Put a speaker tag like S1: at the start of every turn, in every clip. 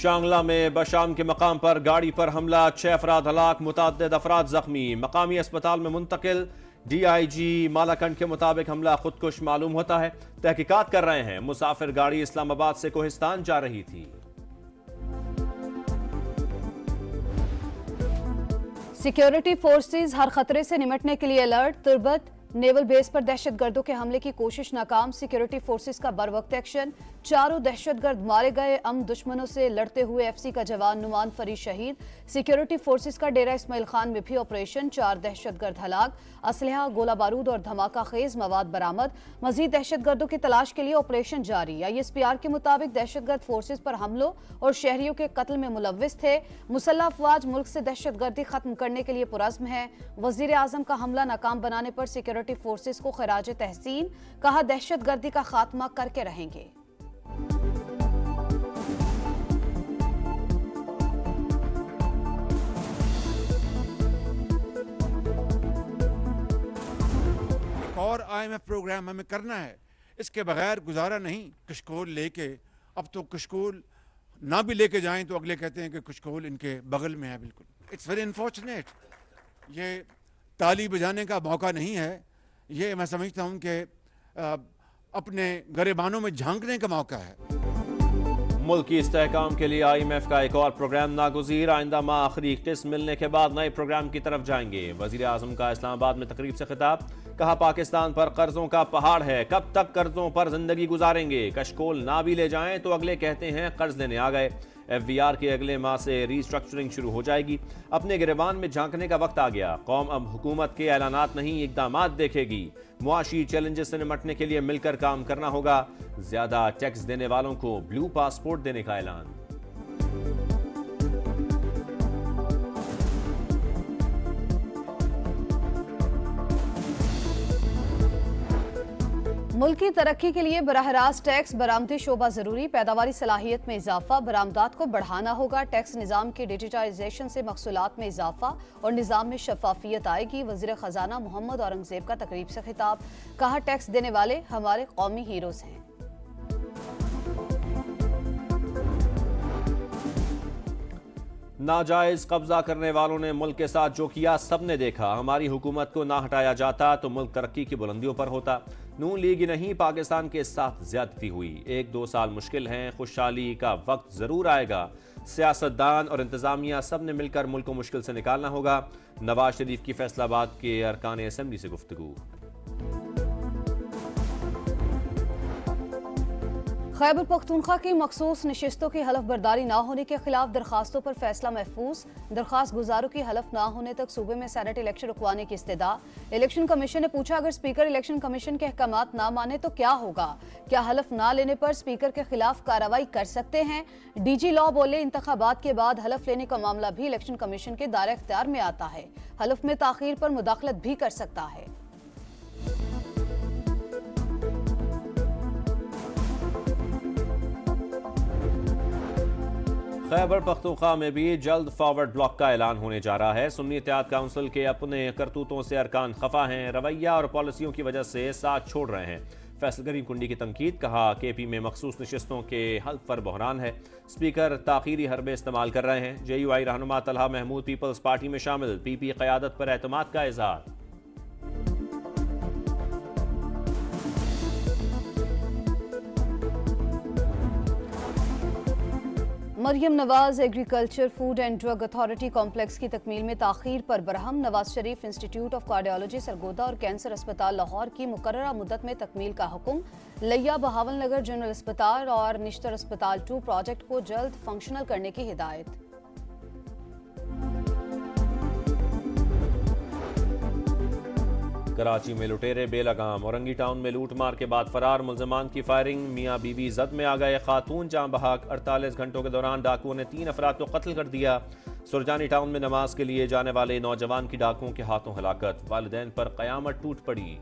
S1: शांगला में बशाम के मकाम पर गाड़ी पर हमला, 6 अफराद हलाक, मुतअद्दिद अफराद जख्मी, मकामी अस्पताल में मुंतकिल। DIG मालाकंड के मुताबिक हमला खुदकुश मालूम होता है। तहकीकात कर रहे हैं। मुसाफिर गाड़ी इस्लामाबाद से कोहिस्तान जा रही थी।
S2: सिक्योरिटी फोर्सेज हर खतरे से निपटने के लिए अलर्ट। तुर्बत नेवल बेस पर दहशतगर्दों के हमले की कोशिश नाकाम, सिक्योरिटी फोर्सेज का बरवक्त एक्शन। 4 दहशतगर्द मारे गए। दुश्मनों से लड़ते हुए FC का जवान नुमान फरीद शहीद। सिक्योरिटी फोर्सेज का डेरा इस्माइल खान में भी ऑपरेशन, 4 दहशतगर्द हलाक। असलहा, गोला बारूद और धमाका खेज मवाद बरामद। मजीद दहशतगर्दों की तलाश के लिए ऑपरेशन जारी। ISPR के मुताबिक दहशतगर्द फोर्सेज पर हमलों और शहरियों के कत्ल में मुलव्विस थे। मुसल्लह अफवाज मुल्क से दहशतगर्दी खत्म करने के लिए पुरज़्म है। वजीर आजम का हमला नाकाम बनाने पर सिक्योरिटी फोर्सेज को खराज तहसीन, कहा दहशतगर्दी का खात्मा करके रहेंगे।
S3: और IMF प्रोग्राम हमें करना है, इसके बगैर गुजारा नहीं। कशकोल लेके, अब तो कशकोल ना भी लेके जाएं तो अगले कहते हैं कि कशकोल इनके बगल में है। बिल्कुल, इट्स वेरी अनफॉर्चुनेट। ये ताली बजाने का मौका नहीं है, ये मैं समझता हूं कि अपने गरेबानों में झांकने का मौका है।
S1: मुल्क की इस्तेहकाम के लिए IMF का एक और प्रोग्राम नागुज़ीर। आइंदा माह आखिरी किस्त मिलने के बाद नए प्रोग्राम की तरफ जाएंगे। वजीर आजम का इस्लामाबाद में तकरीब से खिताब, कहा पाकिस्तान पर कर्जों का पहाड़ है, कब तक कर्जों पर जिंदगी गुजारेंगे। कशकोल ना भी ले जाएं तो अगले कहते हैं कर्ज लेने आ गए। FVR के अगले माह से रीस्ट्रक्चरिंग शुरू हो जाएगी। अपने गिरबान में झांकने का वक्त आ गया। कौम अब हुकूमत के ऐलानात नहीं, इकदामात देखेगी। मुआशी चैलेंजेस से निपटने के लिए मिलकर काम करना होगा। ज्यादा टैक्स देने वालों को ब्लू पासपोर्ट देने का ऐलान।
S2: मुल्क की तरक्की के लिए बराह रास्त टैक्स बरामदी शोबा जरूरी, पैदावारी सलाहियत में इजाफा, बरामदात को बढ़ाना होगा। टैक्स निज़ाम की डिजिटाइजेशन से महसूलात में इजाफा और निज़ाम में शफाफियत आएगी। वज़ीर ख़जाना मोहम्मद औरंगज़ेब का तकरीब से खिताब, कहा टैक्स देने वाले हमारे कौमी हीरोज़ हैं।
S1: नाजायज कब्जा करने वालों ने मुल्क के साथ जो किया सबने देखा। हमारी हुकूमत को ना हटाया जाता तो मुल्क तरक्की की बुलंदियों पर होता। नून लीग ही नहीं, पाकिस्तान के साथ ज्यादती हुई। 1-2 साल मुश्किल हैं, खुशहाली का वक्त जरूर आएगा। सियासतदान और इंतजामिया सब ने मिलकर मुल्क को मुश्किल से निकालना होगा। नवाज शरीफ की फैसलाबाद के अरकान असेंबली से गुफ्तगू।
S2: खैबर पख्तूनख्वा की मखसूस नशिस्तों की हलफ बर्दारी न होने के खिलाफ दरखास्तों पर फैसला महफूज। दरखास्त गुजारों की हलफ न होने तक सूबे में सेनेट इलेक्शन रुकवाने की इस्तदा। इलेक्शन कमीशन ने पूछा, अगर स्पीकर इलेक्शन कमीशन के अहकामात ना माने तो क्या होगा? क्या हलफ ना लेने पर स्पीकर के खिलाफ कार्रवाई कर सकते हैं? DG लॉ बोले, इंतखाबात के बाद हलफ लेने का मामला भी इलेक्शन कमीशन के दायरे इख्तियार में आता है। हलफ में ताखीर पर मुदाखलत भी कर सकता है।
S1: खैबर पख्तूनख्वा में भी जल्द फॉरवर्ड ब्लॉक का ऐलान होने जा रहा है। सुन्नी इत्तेहाद काउंसिल के अपने करतूतों से अरकान खफा हैं, रवैया और पॉलिसियों की वजह से साथ छोड़ रहे हैं। फैसलगरी कुंडी की तनकीद, कहा KP में मखसूस नशिस्तों के हल्फ पर बहरान है। स्पीकर ताखीरी हरबे इस्तेमाल कर रहे हैं। JUI रहनुमा तलहा महमूद पीपल्स पार्टी में शामिल, PP क़यादत पर एतमाद का इज़हार।
S2: Maryam Nawaz agriculture food and drug authority complex की तकमील में ताखीर पर बरहम। Nawaz Sharif institute of cardiology Sargodha और कैंसर अस्पताल लाहौर की मुकर्ररा मुद्दत में तकमील का हुक्म। लिया बहावल नगर जनरल अस्पताल और निश्तर अस्पताल 2 प्रोजेक्ट को जल्द फंक्शनल करने की हिदायत।
S1: कराची में लुटेरे बेलगाम, औरंगी टाउन में लूट मार के बाद फरार, मुल्जमान की फायरिंग, मियाँ बीवी जद में आ गए। खातून जाँ बहक, 48 घंटों के दौरान डाकुओं ने 3 अफराद को कत्ल कर दिया। सुरजानी टाउन में नमाज के लिए जाने वाले नौजवान की डाकुओं के हाथों हलाकत, वालिदैन पर कयामत टूट पड़ी।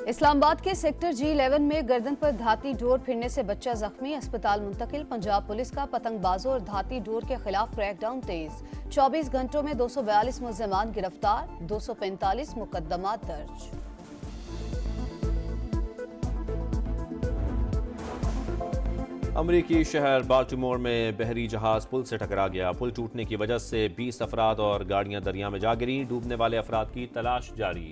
S2: इस्लामाबाद के सेक्टर G11 में गर्दन पर धाती डोर फिरने से बच्चा जख्मी, अस्पताल मुंतकिल। पंजाब पुलिस का पतंगबाजों और धाती डोर के खिलाफ क्रैकडाउन तेज। 24 घंटों में 242 मुल्जिमान गिरफ्तार, 245 मुकदमात दर्ज।
S1: अमरीकी शहर बाल्टीमोर में बहरी जहाज पुल से टकरा गया। पुल टूटने की वजह से 20 अफराद और गाड़ियां दरिया में जा गिरी। डूबने वाले अफराद की तलाश जारी।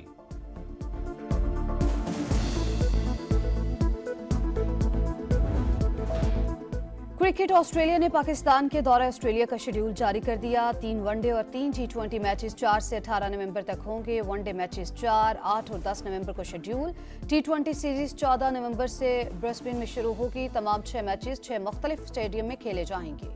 S2: क्रिकेट ऑस्ट्रेलिया ने पाकिस्तान के दौरे ऑस्ट्रेलिया का शेड्यूल जारी कर दिया। 3 वनडे और 3 T20 मैचेस 4 से 18 नवंबर तक होंगे। वनडे मैचेस 4, 8 और 10 नवंबर को शेड्यूल। T20 सीरीज 14 नवंबर से ब्रिस्बेन में शुरू होगी। तमाम 6 मैचेस 6 मुख्तलिफ स्टेडियम में खेले जाएंगे।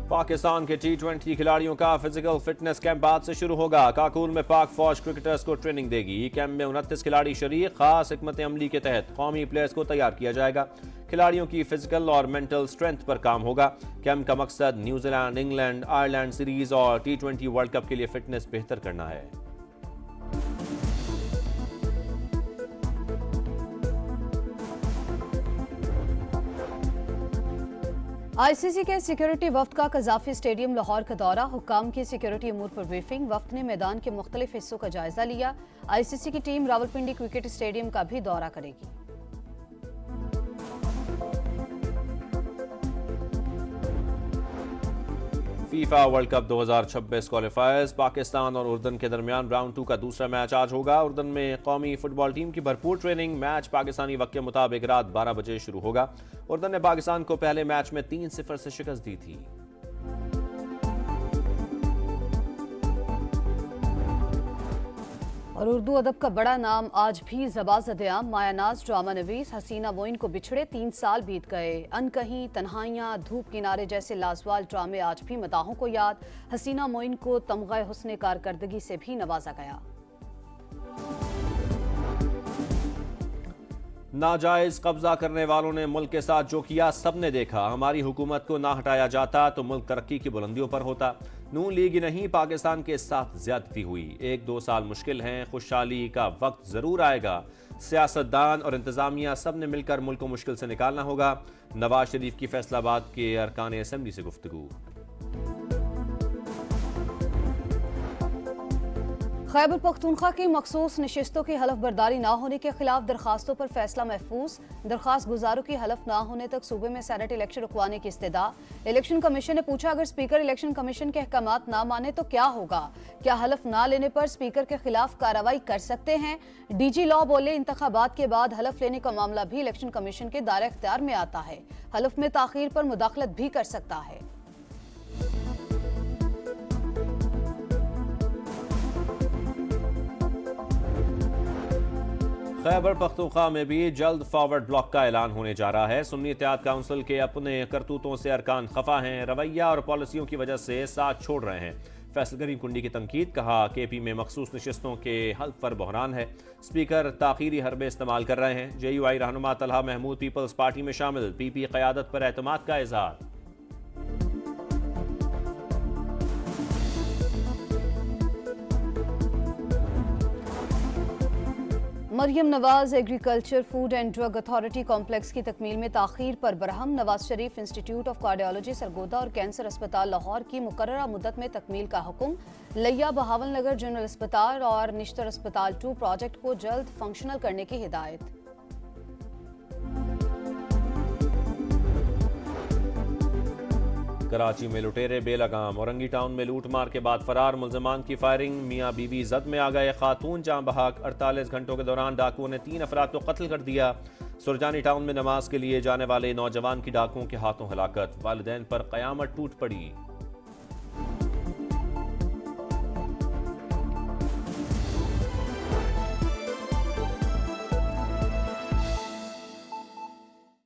S1: पाकिस्तान के T20 खिलाड़ियों का फिजिकल फिटनेस कैंप आज से शुरू होगा। काकूल में पाक फौज क्रिकेटर्स को ट्रेनिंग देगी। कैंप में 29 खिलाड़ी शरीक। खास हिकमत अमली के तहत कौमी प्लेयर्स को तैयार किया जाएगा। खिलाड़ियों की फिजिकल और मेंटल स्ट्रेंथ पर काम होगा। कैंप का मकसद न्यूजीलैंड, इंग्लैंड, आयरलैंड सीरीज और T20 वर्ल्ड कप के लिए फिटनेस बेहतर करना है।
S2: आईसीसी के सिक्योरिटी वफ्द का कजाफी स्टेडियम लाहौर का दौरा। हुक्काम की सिक्योरिटी अमूर पर ब्रीफिंग। वफ्द ने मैदान के मुख्तलिफ हिस्सों का जायजा लिया। आईसीसी की टीम रावलपिंडी क्रिकेट स्टेडियम का भी दौरा करेगी।
S1: FIFA world cup 2026 क्वालिफायर्स। पाकिस्तान और उर्दन के दरमियान राउंड 2 का दूसरा मैच आज होगा। उर्दन में कौमी फुटबॉल टीम की भरपूर ट्रेनिंग। मैच पाकिस्तानी वक्त के मुताबिक रात 12 बजे शुरू होगा। उर्दन ने पाकिस्तान को पहले मैच में 3-0 से शिकस्त दी थी।
S2: और उर्दू अदब का बड़ा नाम आज भी ज़बाज़-ए-आम। मायानाज ड्रामा नवीस हसीना मोइन को बिछड़े 3 साल बीत गए। अनकहीं, तन्हाइयाँ, धूप किनारे जैसे लाजवाल ड्रामे आज भी मदाहों को याद। हसीना मोइन को तमग़े हुस्न कारकर्दगी से भी नवाजा गया।
S1: नाजायज कब्जा करने वालों ने मुल्क के साथ जो किया सबने देखा। हमारी हुकूमत को ना हटाया जाता तो मुल्क तरक्की की बुलंदियों पर होता। नून लीग ही नहीं, पाकिस्तान के साथ ज्यादती हुई। 1-2 साल मुश्किल हैं, खुशहाली का वक्त जरूर आएगा। सियासतदान और इंतजामिया सब ने मिलकर मुल्क को मुश्किल से निकालना होगा। नवाज शरीफ की फैसलाबाद के अरकान असेंबली से गुफ्तगू।
S2: खैबर पख्तूनख्वा की मखसूस नशिस्तों की हलफ बर्दारी न होने के खिलाफ दरखास्तों पर फैसला महफूज। दरखास्त गुजारों की हलफ न होने तक सूबे में सेनेट इलेक्शन रुकवाने की इस्तदा। इलेक्शन कमीशन ने पूछा, अगर स्पीकर इलेक्शन कमीशन के अहकामात ना माने तो क्या होगा? क्या हलफ ना लेने पर स्पीकर के खिलाफ कार्रवाई कर सकते हैं? डीजी लॉ बोले, इंतखाबात के बाद हलफ लेने का मामला भी इलेक्शन कमीशन के दायरे इख्तियार में आता है। हलफ में ताखीर पर मुदाखलत भी कर सकता है।
S1: खैबर पख्तूनख्वा में भी जल्द फॉरवर्ड ब्लॉक का ऐलान होने जा रहा है। सुन्नी इत्तेहाद काउंसिल के अपने करतूतों से अरकान खफा हैं। रवैया और पॉलिसियों की वजह से साथ छोड़ रहे हैं। फैसलगरी कुंडी की तनकीद। कहा, केपी में मखसूस नशिस्तों के हल्फ पर बहरान है। स्पीकर ताखीरी हरबे इस्तेमाल कर रहे हैं। JUI रहनुमा तलहा महमूद पीपल्स पार्टी में शामिल। PP क़यादत पर एतमाद का इज़हार।
S2: Maryam Nawaz agriculture food and drug authority complex की तकमील में ताखीर पर बरहम। Nawaz Sharif institute of cardiology Sargodha और कैंसर अस्पताल लाहौर की मुकर्ररा मुद्दत में तकमील का हुक्म। लिया बहावल नगर जनरल अस्पताल और निश्तर अस्पताल 2 प्रोजेक्ट को जल्द फंक्शनल करने की हिदायत।
S1: कराची में लुटेरे बेलगाम। औरंगी टाउन में लूट मार के बाद फरार। मुल्जमान की फायरिंग। मियाँ बीवी जद में आ गए। खातून जाँ बहक। 48 घंटों के दौरान डाकुओं ने 3 अफराद को कत्ल कर दिया। सुरजानी टाउन में नमाज के लिए जाने वाले नौजवान की डाकुओं के हाथों हलाकत। वालिदैन पर कयामत टूट पड़ी।